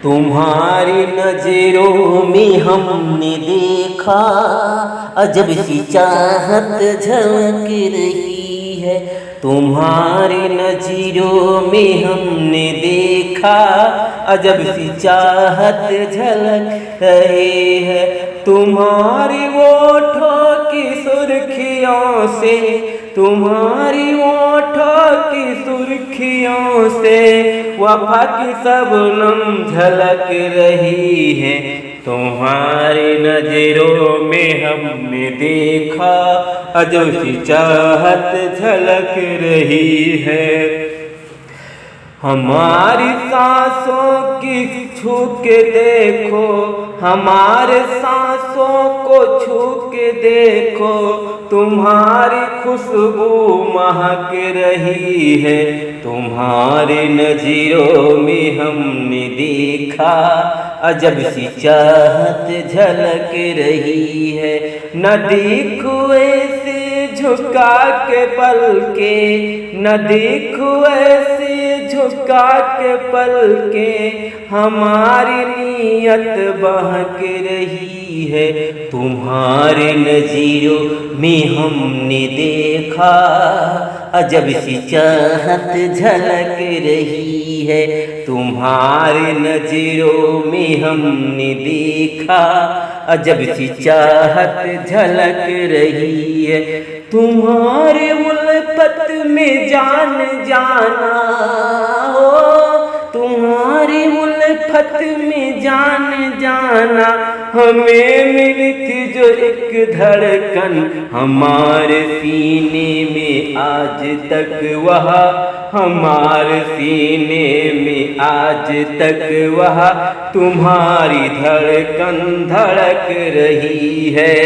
तुम्हारी नजरों में हमने देखा अजब सी चाहत झलक रही है। तुम्हारी नजरों में हमने देखा अजब सी चाहत झलक रही है। तुम्हारी होठों की सुर्खियों से, तुम्हारी होठों की सुर्खियों से वफा की शबनम झलक रही है। तुम्हारी नजरों में हमने देखा अजब सी चाहत झलक रही है। हमारी सांसों की छू के देखो, हमारे सांसों को छू के देखो, तुम्हारी खुशबू महक रही है। तुम्हारे नजरों में हमने देखा अजब सी चाहत झलक रही है। नदी कुएं से झुका के पल के, नदी कुएं से झुका के पल के हमारी नीयत बहक रही है। तुम्हारे नजरों में हमने देखा अजब सी चाहत झलक रही है। तुम्हारे नजरों में हमने देखा अजब सी चाहत झलक रही है। तुम्हारे उल्फत में जान जाना हो, तुम्हारी उल्फत में जान जाना हमें मिली थी जो एक धड़कन हमारे सीने में आज तक वह, हमारे सीने में आज तक वह तुम्हारी धड़कन धड़क रही है।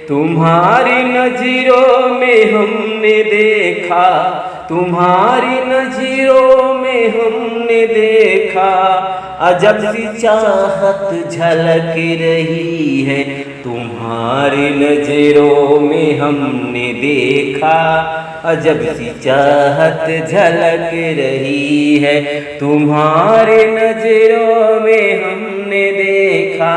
तुम्हारी नजरों में हमने देखा, तुम्हारी नजरों में हमने देखा अजब सी चाहत झलक रही है। तुम्हारी नजरों में हमने देखा अजब सी चाहत झलक रही है। तुम्हारी नजरों में हमने देखा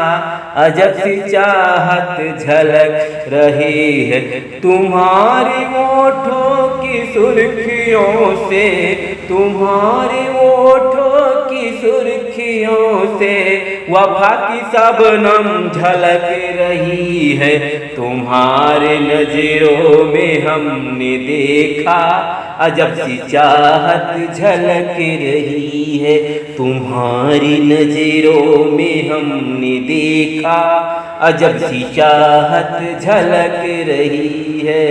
अजब सी चाहत झलक रही है। तुम्हारी होठों की सुर्खियों से, तुम्हारी होठों की सुर्खियों से वफा की शबनम झलक रही है। तुम्हारे नजरों में हमने देखा अजब सी चाहत झलक रही है। तुम्हारी नजरों में हमने देखा अजब सी चाहत झलक रही है।